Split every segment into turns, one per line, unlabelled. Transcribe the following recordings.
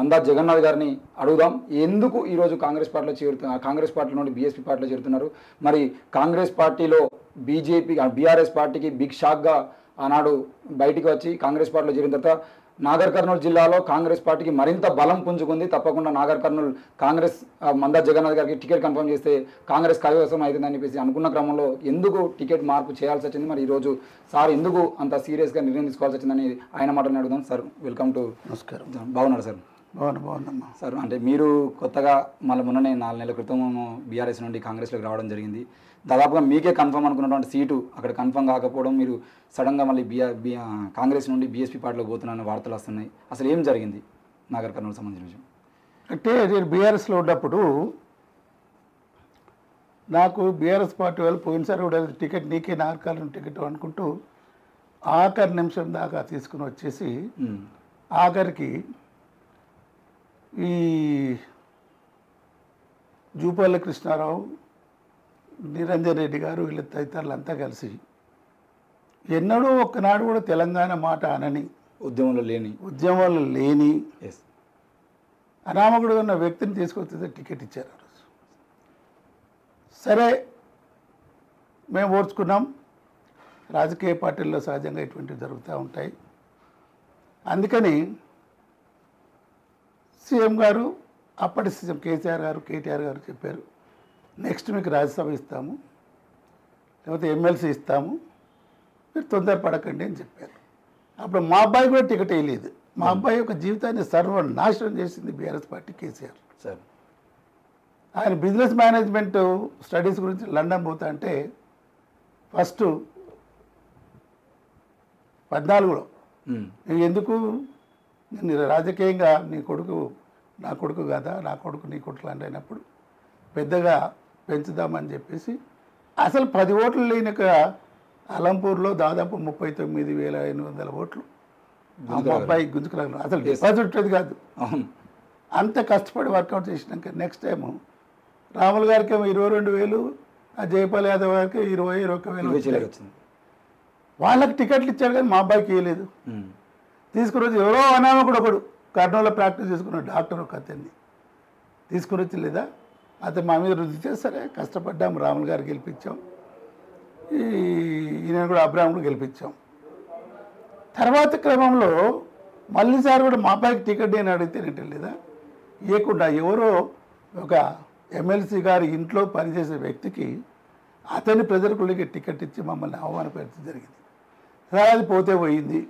మందా జగన్నాథ్ గారిని అడుగుదాం. ఎందుకు ఈరోజు కాంగ్రెస్ పార్టీ నుండి బీఎస్పీ పార్టీలో చేరుతున్నారు? మరి కాంగ్రెస్ పార్టీలో బీఆర్ఎస్ పార్టీకి బిగ్ షాక్గా ఆనాడు బయటికి వచ్చి కాంగ్రెస్ పార్టీలో చేరిన తర్వాత నాగర్ కర్నూలు జిల్లాలో కాంగ్రెస్ పార్టీకి మరింత బలం పుంజుకుంది. తప్పకుండా నాగర్ కర్నూలు కాంగ్రెస్ మందా జగన్నాథ్ గారికి టికెట్ కన్ఫర్మ్ చేస్తే కాంగ్రెస్ కైవసం అవుతుందని చెప్పేసి అనుకున్న క్రమంలో ఎందుకు టికెట్ మార్పు చేయాల్సి వచ్చింది? మరి ఈరోజు సార్ ఎందుకు అంత సీరియస్గా నిర్ణయం తీసుకోవాల్సి వచ్చిందని ఆయన మాటలు అడుగుదాం. Sir welcome to.
నమస్కారం.
బాగున్నారు సార్?
బాగున్నామ్మా
సార్. అంటే మీరు కొత్తగా మళ్ళీ మొన్ననే 4 నెలల క్రితం బీఆర్ఎస్ నుండి కాంగ్రెస్లోకి రావడం జరిగింది. దాదాపుగా మీకే కన్ఫర్మ్ అనుకున్నటువంటి సీటు అక్కడ కన్ఫర్మ్ కాకపోవడం, మీరు సడన్గా మళ్ళీ కాంగ్రెస్ నుండి బీఎస్పీ పార్టీలో పోతున్నారని వార్తలు వస్తున్నాయి. అసలు ఏం జరిగింది నాగర్ కర్నూలు సంబంధించిన విషయం?
అంటే నేను బీఆర్ఎస్లో ఉన్నప్పుడు నాకు బీఆర్ఎస్ పార్టీ వాళ్ళు పోయినసారి కూడా టికెట్ నీకే నాగర్ కర్నూలు టికెట్ అనుకుంటూ ఆఖరి నిమిషం దాకా తీసుకుని వచ్చేసి ఆఖరికి ఈ జూపల్లి కృష్ణారావు, నిరంజన్ రెడ్డి గారు వీళ్ళ తదితరులంతా కలిసి ఎన్నడూ ఒక్కనాడు కూడా తెలంగాణ మాట అనని, ఉద్యమంలో లేని అనామకుడు ఉన్న వ్యక్తిని తీసుకొస్తే టికెట్ ఇచ్చారు. ఆ రోజు సరే మేము ఓర్చుకున్నాం. రాజకీయ పార్టీల్లో సహజంగా ఇటువంటివి జరుగుతూ ఉంటాయి. అందుకని సీఎం గారు, అప్పటి సీఎం కేసీఆర్ గారు, కేటీఆర్ గారు చెప్పారు, నెక్స్ట్ మీకు రాజ్యసభ ఇస్తాము, లేకపోతే ఎమ్మెల్సీ ఇస్తాము, మీరు తొందరపడకండి అని చెప్పారు. అప్పుడు మా అబ్బాయి కూడా టికెట్ వేయలేదు. మా అబ్బాయి ఒక జీవితాన్ని సర్వనాశనం చేసింది బీఆర్ఎస్ పార్టీ, కేసీఆర్
సార్.
ఆయన బిజినెస్ మేనేజ్మెంట్ స్టడీస్ గురించి లండన్ పోతా అంటే ఫస్ట్ 14లో నువ్వు ఎందుకు నేను రాజకీయంగా నీ కొడుకు నా కొడుకు కదా, నా కొడుకు నీ కొడుకు అంటే అయినప్పుడు పెద్దగా పెంచుదామని చెప్పేసి అసలు 10 ఓట్లు లేని అలంపూర్లో దాదాపు 39,500 ఓట్లు మా అబ్బాయి గుంజుకురాగలరు. అసలు డిపాజిట్ వచ్చేది కాదు. అంత కష్టపడి వర్కౌట్ చేసినాక నెక్స్ట్ టైము రాములు గారికి ఏమో 22,000, ఆ జయపాల్ యాదవ్ గారికి 21,000 వచ్చింది. వాళ్ళకి టికెట్లు ఇచ్చారు కానీ మా అబ్బాయికి ఇవ్వలేదు. తీసుకుని వచ్చి ఎవరో అనామకుడు ఒకడు కర్నూలులో ప్రాక్టీస్ చేసుకున్న డాక్టర్ ఒక అతన్ని తీసుకుని వచ్చి లేదా అతను మా మీద రుద్ది చేస్తారే, కష్టపడ్డాం, రాములు గారు గెలిపించాం, ఈయన కూడా అబ్రాహ్మణ్ గెలిపించాం. తర్వాత క్రమంలో మళ్ళీసారి కూడా మా అబ్బాయికి టికెట్ నేను అడిగితేనేంటే లేదా ఇవ్వకుండా ఎవరో ఒక ఎమ్మెల్సీ గారి ఇంట్లో పనిచేసే వ్యక్తికి అతని ప్రజలకులకి టికెట్ ఇచ్చి మమ్మల్ని అవమానపరచడం జరిగింది. సరే అది పోతే పోయింది.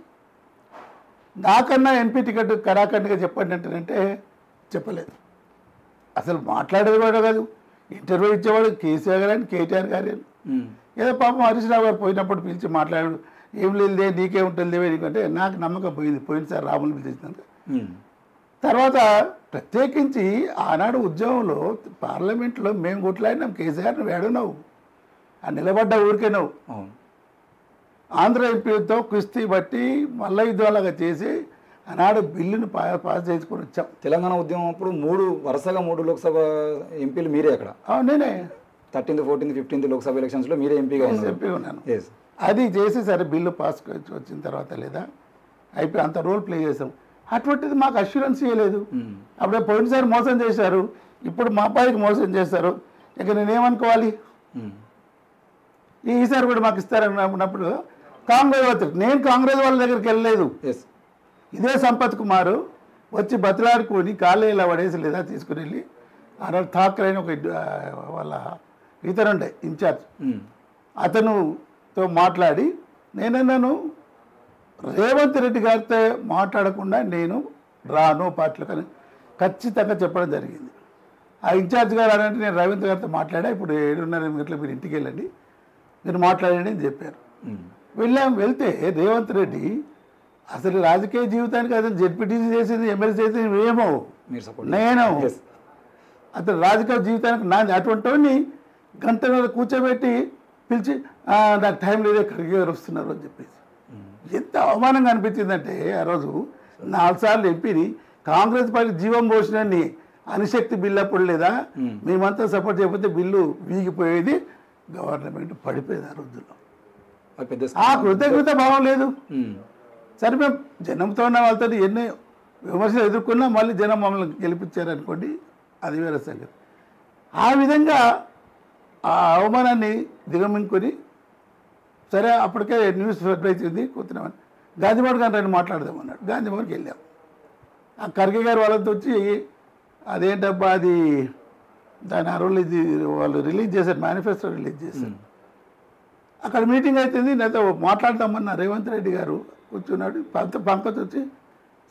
నాకన్నా ఎంపీ టికెట్ కరాఖండిగా చెప్పండి అంటే చెప్పలేదు. అసలు మాట్లాడేది కూడా కాదు. ఇంటర్వ్యూ ఇచ్చేవాడు కేసీఆర్ గారు అని, కేటీఆర్ గారు అని. ఏదో పాపం హరీష్ రావు గారు పోయినప్పుడు పిలిచి మాట్లాడాడు, ఏం లేదే నీకే ఉంటుంది నీకంటే నాకు నమ్మకం పోయింది. పోయినసారి రాములు పిలిచినాక తర్వాత ప్రత్యేకించి ఆనాడు ఉద్యమంలో పార్లమెంట్లో మేము కొట్లాడినాం, కేసీఆర్ నువ్వు ఏడున్నావు, ఆ నిలబడ్డ ఊరికేనావు. ఆంధ్ర ఎంపీలతో కుస్తీ బట్టి మల్ల యుద్ధాలుగా చేసి ఆనాడు బిల్లును పాస్ చేసుకొని వచ్చాం.
తెలంగాణ ఉద్యమం అప్పుడు వరుసగా 3 లోక్సభ ఎంపీలు మీరే అక్కడ.
నేనే
13th, 14th, 15th లోక్సభ ఎలక్షన్స్లో మీరే ఎంపీగా
ఉన్నాను. అది చేసి సరే బిల్లు పాస్ వచ్చిన తర్వాత లేదా అయిపోయి అంత రోల్ ప్లే చేసాం. అటువంటిది మాకు అష్యూరెన్స్ ఇవ్వలేదు. అప్పుడే పోయినసారి మోసం చేశారు, ఇప్పుడు మా అబ్బాయికి మోసం చేస్తారు. ఇక నేనేమనుకోవాలి? ఈసారి కూడా మాకు ఇస్తారన్నప్పుడు నేను కాంగ్రెస్ వాళ్ళ దగ్గరికి వెళ్ళలేదు. ఇదే సంపత్ కుమార్ వచ్చి బతిలాడుకొని కాళ్ళే ఇలా పడేసి లేదా తీసుకుని వెళ్ళి ఆనాడు ఠాకరే అని ఒక వాళ్ళ ఇతరుండే ఇన్ఛార్జ్, అతనుతో మాట్లాడి నేనన్నాను రేవంత్ రెడ్డి గారితో మాట్లాడకుండా నేను రాను పార్టీలో కానీ ఖచ్చితంగా చెప్పడం జరిగింది. ఆ ఇన్ఛార్జ్ గారు అంటే నేను రేవంత్ గారితో మాట్లాడా, ఇప్పుడు 7:30 గంటలకు మీరు ఇంటికి వెళ్ళండి, మీరు మాట్లాడండి అని చెప్పారు. వెళ్తే రేవంత్ రెడ్డి అసలు రాజకీయ జీవితానికి అతను జెడ్పీటీసీ చేసింది, ఎమ్మెల్సీ చేసింది ఏమో నేను అతను రాజకీయ జీవితానికి నాది అటువంటి గంటన్నర కూర్చోబెట్టి పిలిచి నాకు టైం లేదే ఖర్గే గారు వస్తున్నారు అని చెప్పేసి ఎంత అవమానంగా అనిపించిందంటే ఆ రోజు 4 సార్లు ఎంపీని కాంగ్రెస్ పార్టీ జీవం పోషణాన్ని అణుశక్తి బిల్లు అప్పుడు లేదా మేమంతా సపోర్ట్ చేయకపోతే బిల్లు వీగిపోయేది, గవర్నమెంట్ పడిపోయేది ఆ రోజుల్లో. ఆ కృతజ్ఞత భావం లేదు. సరే మేము జనంతో ఉన్న వాళ్ళతో ఎన్ని విమర్శలు ఎదుర్కొన్నా మళ్ళీ జనం మమ్మల్ని గెలిపించారనుకోండి, అది వేరే సంగతి. ఆ విధంగా ఆ అవమానాన్ని దిగమింగుకొని సరే అప్పటికే న్యూస్ స్ప్రెడ్ అవుతుంది కూర్చున్నామని గాంధీభవన్ గారు రండి మాట్లాడదామన్నాడు. గాంధీభవన్కి వెళ్ళాం. ఆ ఖర్గే గారు వాళ్ళతో వచ్చి అదేంటబ్బా అది దాని అరువులు ఇది వాళ్ళు రిలీజ్ చేశారు, మేనిఫెస్టో రిలీజ్ చేశారు. అక్కడ మీటింగ్ అవుతుంది. నాతో మాట్లాడదామన్న రేవంత్ రెడ్డి గారు కూర్చున్నాడు. పంకజ్ వచ్చి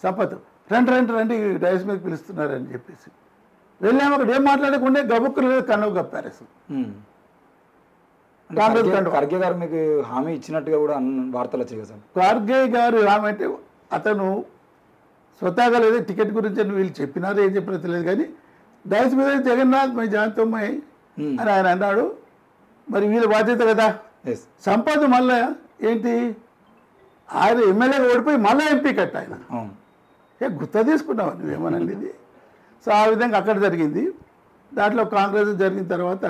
సంపత్ రండి రండి రండి డైస్ మీద పిలుస్తున్నారని చెప్పేసి వెళ్ళాము. అక్కడ ఏం మాట్లాడకుండా గబుక్కులు కన్నువు కప్పారు అసలు.
ఖర్గే గారు మీకు హామీ ఇచ్చినట్టుగా కూడా వార్తలు వచ్చాయి కదా సార్.
ఖర్గే గారు హామీ అంటే అతను స్వతహాగా లేదా టికెట్ గురించి అని వీళ్ళు చెప్పినారు, ఏం చెప్పినా తెలియదు. కానీ డైస్ మీద జగన్నాథ్ మై జాంతమ్మాయి అని ఆయన అన్నాడు. మరి వీళ్ళ బాధ్యత కదా. సంపద మళ్ళా ఏంటి ఆయన ఎమ్మెల్యేగా ఓడిపోయి మళ్ళీ ఎంపీ కట్ట ఆయన గుర్త తీసుకున్నావు నువ్వేమనండి ఇది. సో ఆ విధంగా అక్కడ జరిగింది. దాంట్లో కాంగ్రెస్ జరిగిన తర్వాత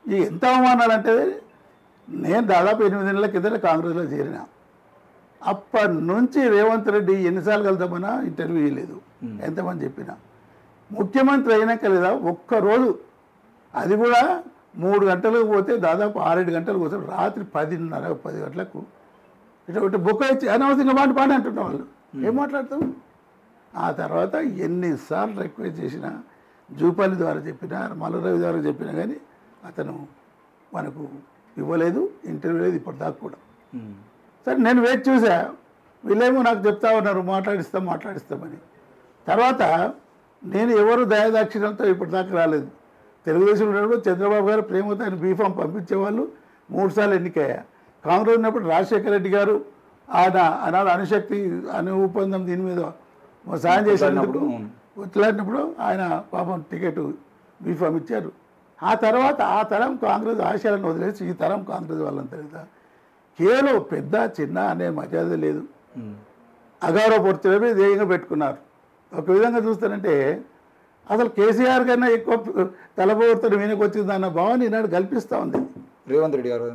ఈ ఎంత అవమానాలంటే నేను దాదాపు 8 నెలల కింద కాంగ్రెస్లో చేరిన. అప్పటి నుంచి రేవంత్ రెడ్డి ఎన్నిసార్లు కలుద్దామన్నా ఇంటర్వ్యూ ఇవ్వలేదు. ఎంతమంది చెప్పినా ముఖ్యమంత్రి అయినాక లేదా ఒక్కరోజు, అది కూడా 3 గంటలకు పోతే దాదాపు 6-7 గంటలకు పోతే రాత్రి 10:30-10 గంటలకు ఇట్లా బుక్ ఇచ్చి అనవసరంగా పాట అంటున్న వాళ్ళు ఏం మాట్లాడతాం. ఆ తర్వాత ఎన్నిసార్లు రిక్వెస్ట్ చేసినా, జూపల్లి ద్వారా చెప్పినా, మల్లురవి ద్వారా చెప్పినా కానీ అతను మనకు ఇవ్వలేదు, ఇంటర్వ్యూ లేదు ఇప్పటిదాకా కూడా. సరే నేను వేచి చూసా. వీళ్ళేమో నాకు చెప్తా ఉన్నారు మాట్లాడిస్తామని. తర్వాత నేను ఎవరు దయాదాక్షిణ్యంతో ఇప్పటిదాకా రాలేదు. తెలుగుదేశం ఉన్నప్పుడు చంద్రబాబు గారు ప్రేమతో ఆయన బీఫామ్ పంపించేవాళ్ళు. 3 సార్లు ఎన్నికయ్యా. కాంగ్రెస్ ఉన్నప్పుడు రాజశేఖర రెడ్డి గారు ఆయన ఆనాడు అణుశక్తి ఒప్పందం దీని మీద సాయం చేసినప్పుడు కొట్లాడినప్పుడు ఆయన పాపం టికెట్ బీఫామ్ ఇచ్చారు. ఆ తర్వాత ఆ తరం కాంగ్రెస్ ఆశయాలను వదిలేసి ఈ తరం కాంగ్రెస్ వాళ్ళని తెలియదా కేవలం పెద్ద చిన్న అనే మర్యాద లేదు, అగౌరవపరచడమే ధ్యేయంగా పెట్టుకున్నారు. ఒక విధంగా చూస్తానంటే అసలు కేసీఆర్ కన్నా ఎక్కువ తలపోవడతాడు వీనికి వచ్చిందన్న భావన ఈనాడు కల్పిస్తూ ఉంది
రేవంత్ రెడ్డి గారు.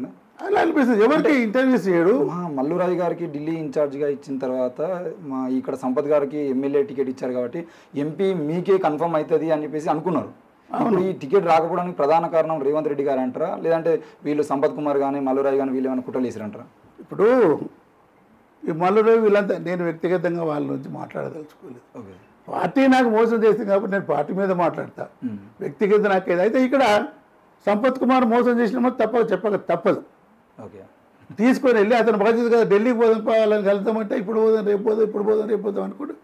అలా అనిపిస్తుంది. ఎవరికి ఇంటర్వ్యూస్ చేయడు.
మల్లురాజు గారికి ఢిల్లీ ఇన్ఛార్జ్గా ఇచ్చిన తర్వాత మా ఇక్కడ సంపత్ గారికి ఎమ్మెల్యే టికెట్ ఇచ్చారు కాబట్టి ఎంపీ మీకే కన్ఫర్మ్ అవుతుంది అని చెప్పేసి అనుకున్నారు. ఇప్పుడు ఈ టికెట్ రాకపోవడానికి ప్రధాన కారణం రేవంత్ రెడ్డి గారు అంటారా, లేదంటే వీళ్ళు సంపత్ కుమార్ కానీ మల్లురాజు కానీ వీళ్ళు ఏమైనా కుట్రలు వేసారంటారా?
ఇప్పుడు ఈ మల్లురాజు వీళ్ళంతా నేను వ్యక్తిగతంగా వాళ్ళ నుంచి మాట్లాడదలుచుకోలేదు. పార్టీ నాకు మోసం చేసింది కాబట్టి నేను పార్టీ మీద మాట్లాడతా. వ్యక్తిగత నాకు ఏదైతే ఇక్కడ సంపత్ కుమార్ మోసం చేసిన చెప్పక తప్పదు. తీసుకొని వెళ్ళి అతను బాధ్యత కదా ఢిల్లీకి పోదాం వాళ్ళని కలుద్దామంటే ఇప్పుడు పోదాం రేపు పోదాం అనుకుంటూ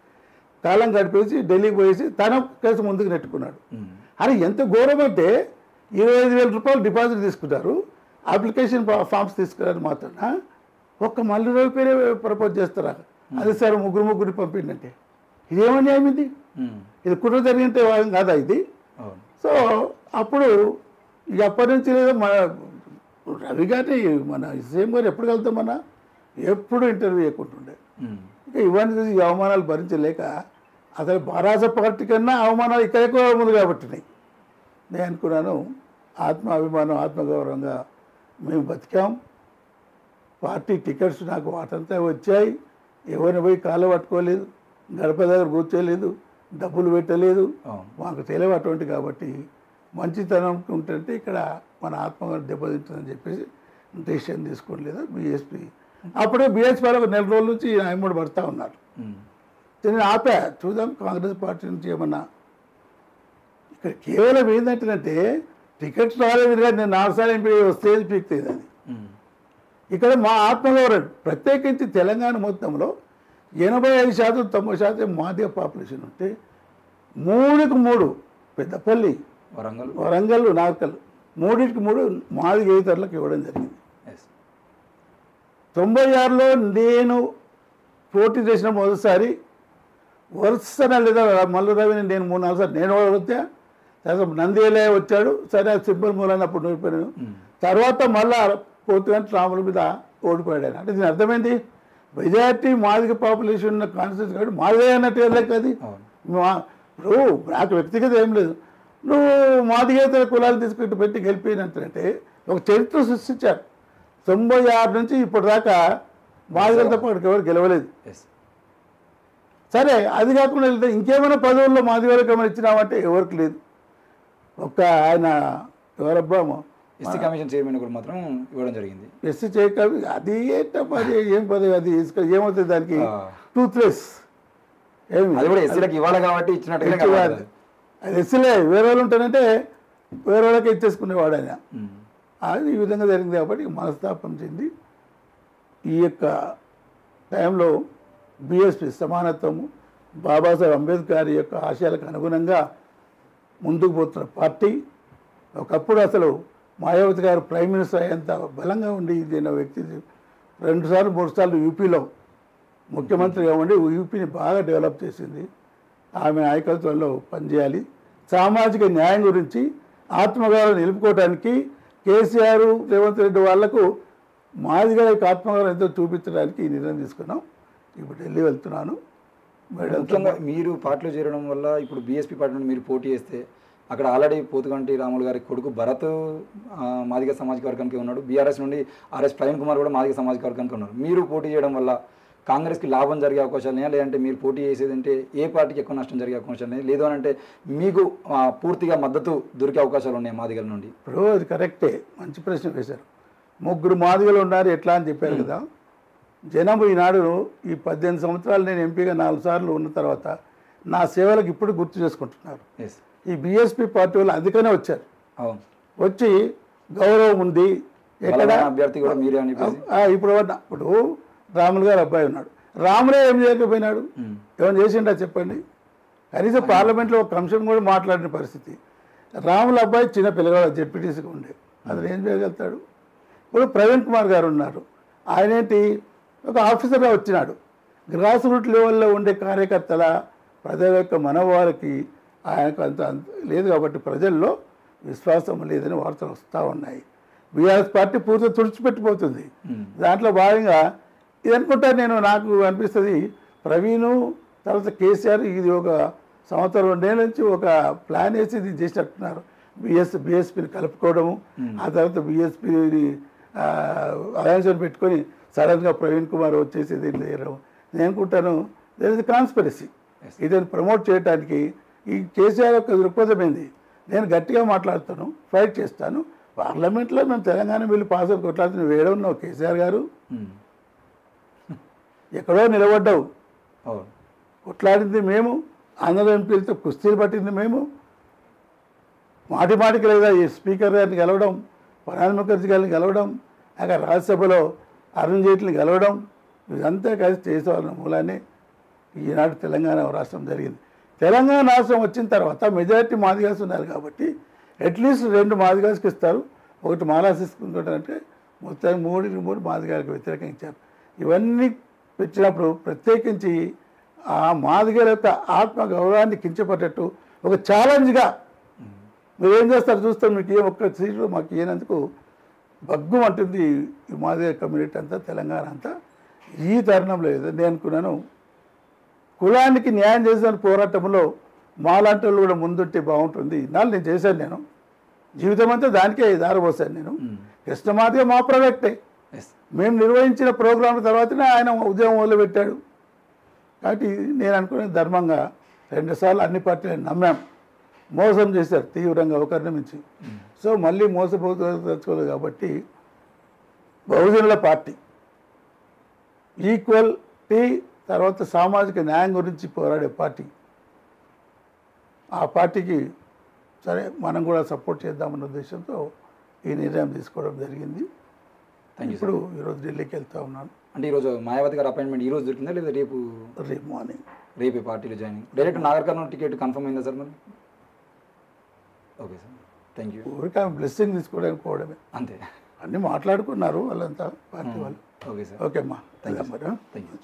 కాలం గడిపేసి ఢిల్లీకి పోయేసి తన కేసు ముందుకు నెట్టుకున్నాడు. అని ఎంత ఘోరం అంటే 25,000 రూపాయలు డిపాజిట్ తీసుకున్నారు, అప్లికేషన్ ఫామ్స్ తీసుకున్నారు. మాత్రం ఒక్క మల్లురావు పేరే ప్రపోజ్ చేస్తారా? అది సార్ ముగ్గురిని పంపిండంటే ఇదేమన్యాయం ఇది? ఇది కుట్ర జరిగితే కాదా ఇది? సో అప్పుడు ఇక అప్పటి నుంచి లేదా రవి గారిని మన సీఎం గారు ఎప్పుడు వెళ్తామన్నా ఎప్పుడు ఇంటర్వ్యూ చేయకుంటుండే. ఇక ఇవన్నీ చూసి ఈ అవమానాలు భరించలేక అసలు బారాస పార్టీ కన్నా అవమానాలు ఇక్కడ ఎక్కువ ఉంది కాబట్టి నేను అనుకున్నాను ఆత్మాభిమానం ఆత్మగౌరవంగా మేము బతికాం. పార్టీ టికెట్స్ నాకు వాటంతా వచ్చాయి. ఎవరిని పోయి కాళ్ళు పట్టుకోలేదు, గడప దగ్గర కూర్చోలేదు, డబ్బులు పెట్టలేదు. మాకు తెలియదు అటువంటి కాబట్టి మంచితనం ఉంటుంటే ఇక్కడ మన ఆత్మగారు దెబ్బతింటుందని చెప్పేసి డెసిషన్ తీసుకోలేదు బీఎస్పీ. అప్పుడే బీఎస్పీ ఒక 4 రోజుల నుంచి ఆయన పడుతూ ఉన్నారు. నేను ఆపా చూద్దాం కాంగ్రెస్ పార్టీ నుంచి ఏమన్నా. ఇక్కడ కేవలం ఏంటంటే టికెట్స్ రాలేదు కానీ నేను 4 సార్లు ఎంపీ స్టేజ్ పీక్తుంది అది. ఇక్కడ మా ఆత్మగౌరవం ప్రత్యేకించి తెలంగాణ మొత్తంలో 85% 90% మాదిగ పాపులేషన్ ఉంటే 3కి 3 పెద్దపల్లి వరంగల్ నార్కల్ 3కి 3 మాదిగేతరులకు ఇవ్వడం జరిగింది. 96లో నేను పోటీ చేసిన మొదటిసారి వరుసన లేదా మల్లురవిని నేను 3-4 సార్లు నేను వచ్చా. తర్వాత నందేలే వచ్చాడు, సరే సింబల్ మూలాన్ని అప్పుడు ఓడిపోయాను. తర్వాత మళ్ళా 4th గంట రాముల మీద ఓడిపోయాడు. అంటే దీని అర్థమైంది మెజారిటీ మాదిగ పాపులేషన్ ఉన్న కాన్స్టిట్యూన్సీ కాబట్టి మాదిగ అన్నట్టు వెళ్ళక అది. ఇప్పుడు నాకు వ్యక్తిగత ఏం లేదు, నువ్వు మాదిగేతర కులాలు తీసుకుంటూ పెట్టి గెలిపినంటే ఒక చరిత్ర సృష్టించారు. 96 నుంచి ఇప్పటిదాకా మాదిగలతో పాటు ఎవరు గెలవలేదు. సరే అది కాకుండా వెళ్తే ఇంకేమైనా పదవుల్లో మాదిగోళ్ళకి ఏమైనా ఇచ్చినామంటే ఎవరికి లేదు. ఒక్క ఆయన ఎవరబ్బా
ఎస్సీ కమిషన్ చైర్మన్ కూడా మాత్రం ఇవ్వడం జరిగింది.
ఎస్సీ చేయకవి అది ఏంటమ్మా, అది ఏం పదవి, అది ఏమవుతుంది దానికి టూత్లెస్ ఏమి
అది కూడా ఎస్సీలకు ఇవ్వాలి కాబట్టి ఇచ్చినట్టుగా.
అది ఎస్సీలే వేరే వాళ్ళు ఉంటానంటే వేరే వాళ్ళకి ఇచ్చేసుకునేవాడు ఆయన. అది ఈ విధంగా జరిగింది కాబట్టి మనస్తాపం చెంది ఈ యొక్క టైంలో బీఎస్పీ సమానత్వము బాబాసాహెబ్ అంబేద్కర్ యొక్క ఆశయాలకు అనుగుణంగా ముందుకు పోతున్న పార్టీ. ఒకప్పుడు అసలు మాయావతి గారు ప్రైమ్ మినిస్టర్ అయ్యేంత బలంగా ఉండి ఇదిన వ్యక్తి 2 సార్లు 3 సార్లు యూపీలో ముఖ్యమంత్రిగా ఉండి యూపీని బాగా డెవలప్ చేసింది. ఆమె నాయకత్వంలో పనిచేయాలి. సామాజిక న్యాయం గురించి ఆత్మగౌరవం నిలుపుకోవడానికి కేసీఆర్ రేవంత్ రెడ్డి వాళ్లకు మాదిగా ఆత్మగౌరవం ఎంతో చూపించడానికి ఈ నిర్ణయం తీసుకున్నాం. ఇప్పుడు ఢిల్లీ వెళ్తున్నాను.
ముఖ్యంగా మీరు పార్టీలో చేరడం వల్ల ఇప్పుడు బీఎస్పీ పార్టీ నుండి మీరు పోటీ చేస్తే అక్కడ ఆల్రెడీ పోతుగంటి రాములు గారి కొడుకు భరత్ మాదిగ సామాజిక వర్గానికి ఉన్నాడు. బీఆర్ఎస్ నుండి ఆర్ఎస్ ప్రవీణ్ కుమార్ కూడా మాదిగ సామాజిక వర్గానికి ఉన్నారు. మీరు పోటీ చేయడం వల్ల కాంగ్రెస్కి లాభం జరిగే అవకాశాలు ఉన్నాయా, లేదంటే మీరు పోటీ చేసేది అంటే ఏ పార్టీకి ఎక్కువ నష్టం జరిగే అవకాశాలు ఉన్నాయి, లేదు అని అంటే మీకు పూర్తిగా మద్దతు దొరికే అవకాశాలు ఉన్నాయి మాదిగల నుండి?
ఇప్పుడు అది కరెక్టే, మంచి ప్రశ్న వేశారు. 3 మాదిగలు ఉన్నారు ఎట్లా అని చెప్పారు కదా. జనం ఈనాడు ఈ 18 సంవత్సరాలు నేను ఎంపీగా 4 సార్లు ఉన్న తర్వాత నా సేవలకు ఇప్పుడు గుర్తు చేసుకుంటున్నారు. ఈ బీఎస్పీ పార్టీ వాళ్ళు అందుకనే వచ్చారు. వచ్చి గౌరవం ఉంది ఎక్కడ
అభ్యర్థి కూడా మీరే అని
ఇప్పుడు రాములు గారు అబ్బాయి ఉన్నాడు. రాములే ఏం చేయకపోయినాడు, ఏమైనా చేసిండా చెప్పండి. కనీసం పార్లమెంట్లో ఒక అంశం కూడా మాట్లాడిన పరిస్థితి. రాముల అబ్బాయి చిన్న పిల్లగాడు జెడ్పీటీసీగా ఉండే, అతను ఏం చేయగలుగుతాడు. ఇప్పుడు ప్రవీణ్ కుమార్ గారు ఉన్నారు, ఆయన ఏంటి ఒక ఆఫీసర్గా వచ్చినాడు. గ్రాస్ రూట్ లెవెల్లో ఉండే కార్యకర్తల ప్రజల యొక్క మనవారికి ఆయనకు అంత లేదు కాబట్టి ప్రజల్లో విశ్వాసం లేదని వార్తలు వస్తూ ఉన్నాయి. బీఆర్ఎస్ పార్టీ పూర్తిగా తుడిచిపెట్టిపోతుంది. దాంట్లో భాగంగా ఇది అనుకుంటా నేను, నాకు అనిపిస్తుంది ప్రవీణు తర్వాత కేసీఆర్ ఇది ఒక 1 సంవత్సరం 2 ఏళ్ళ నుంచి ఒక ప్లాన్ వేసి ఇది చేసినట్టున్నారు. బీఎస్పీని కలుపుకోవడము, ఆ తర్వాత బీఎస్పీని అలయన్స్ని పెట్టుకొని సడన్గా ప్రవీణ్ కుమార్ వచ్చేసి దీన్ని చేయడం. నేను అనుకుంటాను దేర్ ఇస్ కాన్స్పిరసీ. ఇదని ప్రమోట్ చేయడానికి ఈ కేసీఆర్ యొక్క దృక్పథం ఏంది, నేను గట్టిగా మాట్లాడతాను, ఫైట్ చేస్తాను, పార్లమెంట్లో మేము తెలంగాణ బిల్లు పాస్ అయి కొట్లాడుతూ వేరే ఉన్నావు కేసీఆర్ గారు, ఎక్కడో నిలబడ్డావు, కొట్లాడింది మేము, ఆంధ్ర ఎంపీలతో కుస్తీలు పట్టింది మేము, మాటి మాటికి లేదా ఈ స్పీకర్ గారిని గెలవడం, ప్రణబ్ ముఖర్జీ గారిని గెలవడం, అక్కడ రాజ్యసభలో అరుణ్ జైట్లీని గెలవడం, ఇదంతా కలిసి చేసేవాళ్ళ మూలాన్ని ఈనాడు తెలంగాణ రాష్ట్రం జరిగింది. తెలంగాణ రాష్ట్రం వచ్చిన తర్వాత మెజారిటీ మాదిగాస్ ఉన్నారు కాబట్టి అట్లీస్ట్ 2 మాదిగాస్కి ఇస్తారు, 1 మాలాస్ తీసుకుంటారంటే మొత్తం 3 మాదిగారికి వ్యతిరేకంగా ఇచ్చారు. ఇవన్నీ పెట్టినప్పుడు ప్రత్యేకించి ఆ మాదిగల యొక్క ఆత్మ గౌరవాన్ని కించపడ్డట్టు ఒక ఛాలెంజ్గా మీరు ఏం చేస్తారు చూస్తాం, మీకు ఏ ఒక్క సీట్లు మాకు ఇవ్వనందుకు బగ్గు అంటుంది ఈ మాదిగ కమ్యూనిటీ అంతా, తెలంగాణ అంతా. ఈ తరుణంలో ఏదో నేను అనుకున్నాను, కులానికి న్యాయం చేసిన పోరాటంలో మాలాంటి వాళ్ళు కూడా ముందుంటే బాగుంటుంది. ఇన్నాళ్ళు నేను చేశాను, నేను జీవితం అంతా దానికే దారిపోసాను. నేను కృష్ణమాదిగా మా ప్రాజెక్టే, మేము నిర్వహించిన ప్రోగ్రాం తర్వాతనే ఆయన ఉద్యమం మొదలుపెట్టాడు. కాబట్టి నేను అనుకునే ధర్మంగా 2 సార్లు అన్ని పార్టీలను నమ్మాం, మోసం చేశారు తీవ్రంగా ఒకరిని మించి. సో మళ్ళీ మోసపోతలుచుకోలేదు కాబట్టి బహుజనుల పార్టీ ఈక్వల్టీ తర్వాత సామాజిక న్యాయం గురించి పోరాడే పార్టీ, ఆ పార్టీకి సరే మనం కూడా సపోర్ట్ చేద్దామన్న ఉద్దేశంతో ఈ నిర్ణయం తీసుకోవడం జరిగింది. ఇప్పుడు ఈరోజు ఢిల్లీకి వెళ్తూ ఉన్నాను.
అంటే ఈరోజు మాయావతి గారు అపాయింట్మెంట్ ఈరోజు దొరికిందా లేదా రేపు
మార్నింగ్?
రేపే పార్టీలో joining. Direct Nagar Kurnool ticket confirm అయిందా సార్ మరి? Okay sir, thank you.
ఊరికే బ్లెస్సింగ్ తీసుకోవడానికి పోవడమే
అంతే,
అన్నీ మాట్లాడుకున్నారు వాళ్ళంతా పార్టీ వాళ్ళు.
ఓకే సార్,
ఓకే అమ్మా,
థ్యాంక్ యూ.